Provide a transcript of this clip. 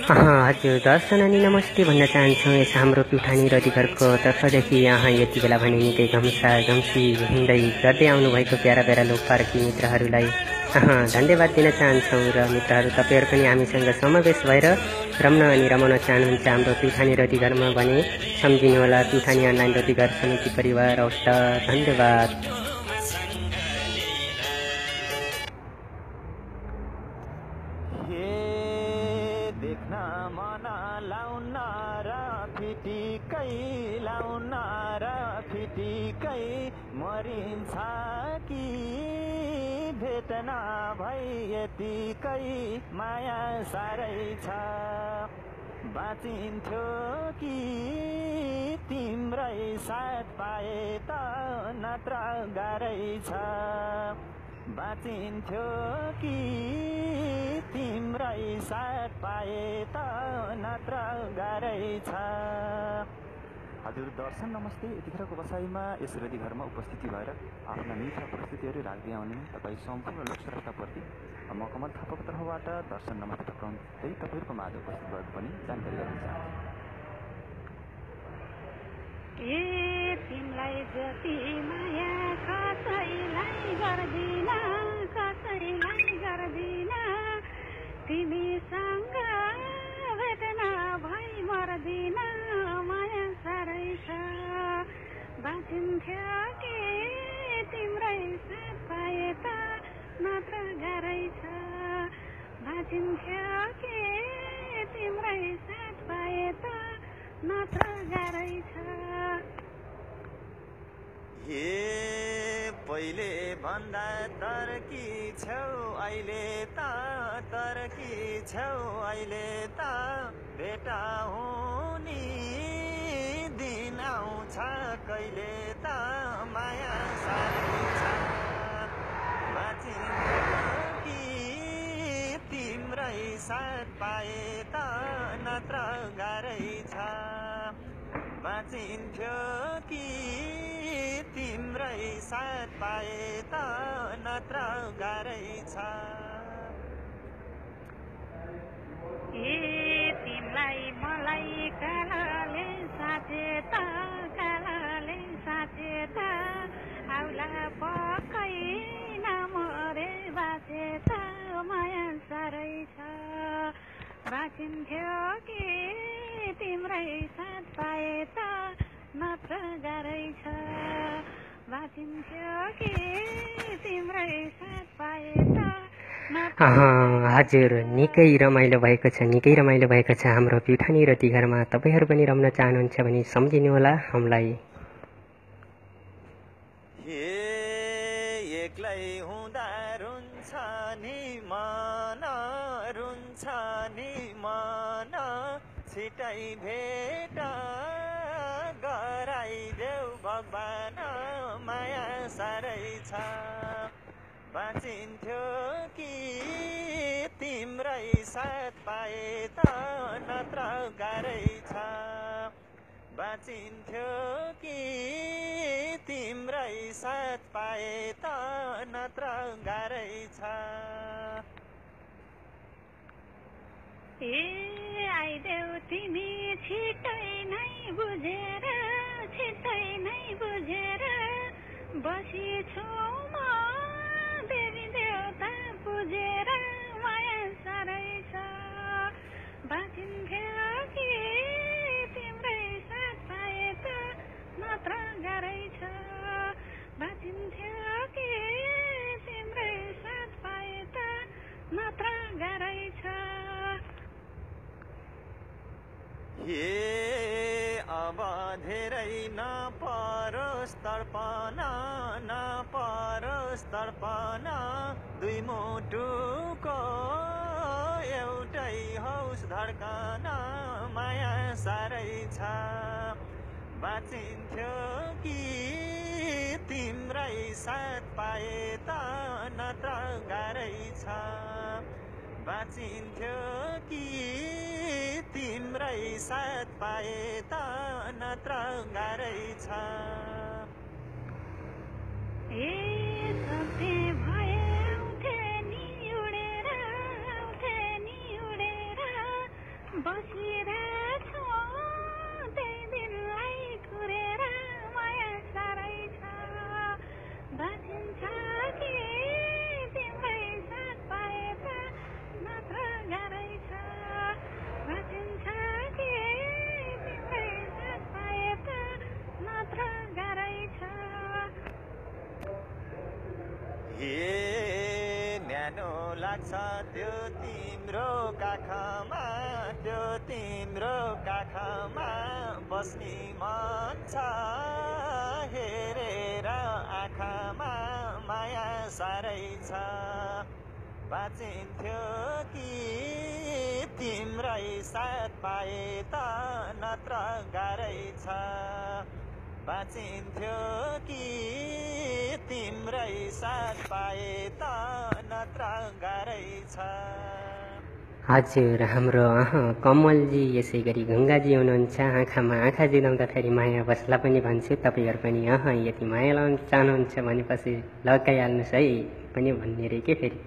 हजुर दर्शन अनि नमस्ते भन्न चाहन्छौँ यस हाम्रो प्युठानी रतिघरको तर्फदेखि यहाँ यति बेला भने निकै घम्सा घम्सी हिँड्दै गर्दै आउनुभएको प्यारा प्यारा लोकपार्की मित्रहरूलाई धन्यवाद दिन चाहन्छौँ। र मित्रहरू तपाईँहरू पनि हामीसँग समावेश भएर रम्न अनि रमाउन चाहनुहुन्छ हाम्रो प्युठानी रतिघरमा भने सम्झिनुहोला प्युठानी अनलाइन रतिघर समिति परिवार। हवस् त, धन्यवाद। मरिन्छ कि भेटना भई यतिकै माया साह्रै छ। बाँचिन्थ्यो कि तिम्रै साथ पाए त नत्र गाह्रै छ। बाँचिन्थ्यो कि तिम्रै साथ पाए त नत्र गाह्रै छ। हजुर दर्शन नमस्ते। यतिखेरको बसाइमा यस रतिघरमा उपस्थिति भएर आफ्ना मिठा प्रस्तुतिहरू राख्दै आउने तपाईँ सम्पूर्ण लोकश्रोताप्रति म कमल थापाको तर्फबाट दर्शन नमस्ते टक्राउँदै तपाईँहरूको माझ उपस्थित भएको पनि जानकारी गराउन चाहन्छु। तिमीलाई जति माया कसैलाई गर्दिन तिमीसँग भेटन भई मर्दिन माया साह्रै छ। बाँचिन्थ्यो कि तिम्रै साथ पाए त नत्र गाह्रै छ। बाँचिन्थ्यो कि तिम्रै साथ पाए त नत्र गाह्रै छ। पहिले भन्दा तरकी छौ अहिले त भेटा हुने दिन आउँछ कहिले त माया साह्रै छ। बाँचिन्थ्यो कि तिम्रै साथ पाए त नत्र गाह्रै छ। बाँचिन्थ्यो कि तिम्रै साथ पाए त नत्र गाह्रै छ। तिमीलाई मलाई कालाले साँचे त आउला पक्कै नमरे बाँचे त माया साह्रै छ। बाँचिन्थ्यो कि तिम्रै साथ पाए त नत्र गाह्रै छ। बाँचिन्थ्यो कि तिम्रै साथ पाए त। हजुर निकै रमाइलो भएको छ हाम्रो प्युठानी रतिघरमा। तपाईँहरू पनि रम्न चाहनुहुन्छ भने सम्झिनुहोला हामीलाई। एक्लै हुँदा रुन्छ नि मन छिटै भेट गराइदेऊ भगवान माया साह्रै छ। बाँचिन्थ्यो कि तिम्रै साथ पाए त नत्र गाह्रै छ। बाँचिन्थ्यो कि तिम्रै साथ पाए त नत्र गाह्रै छ। आइदेऊ तिमी छिटै नै बुझेर बसी छु म देवी देवता बुझेर माया साह्रै छ। बाँचिन्थ्यो कि तिम्रै साथ पाए त नत्र गाह्रै छ। बाँचिन्थ्यो कि तिम्रै साथ पाए त नत्र गाह्रै छ। अब धेरै नपरोस् तर्पण दुई मुटुको एउटै होस् धड्कन माया साह्रै छ। बाँचिन्थ्यो कि तिम्रै साथ पाए त नत्र गाह्रै छ। बाँचिन्थ्यो कि तिम्रै साथ पाए त नत्र गाह्रै छ। भए आउँथे नि उडेर बसिरहेछौ त्यही दिनलाई कुरेर माया साह्रै छ बाँचिन्छ कि तिम्रै साथ पाए त नत्र गाह्रै छ बाँचिन्छ कि तिम्रै साथ पाए त नत्र गाह्रै छ हे न्यानो लाग्छ त्यो तिम्रो काखमा त्यो तिम्रो काखमा बस्ने मन छ हेरेर आँखामा माया साह्रै छ बाँचिन्थ्यो कि तिम्रै साथ पाए त नत्र गाह्रै छ बाँचिन्थ्यो कि तिम्रै साथ पाए त नत्र गाह्रै छ। हजुर हाम्रो कमलजी यसै गरी गङ्गाजी हुनुहुन्छ आँखामा आँखा जुदाउँदाखेरि माया बस्ला पनि भन्छु तपाईँहरू पनि यति माया लाउन चाहनुहुन्छ भनेपछि लगाइहाल्नुहोस् है पनि भन्ने रे के फेरि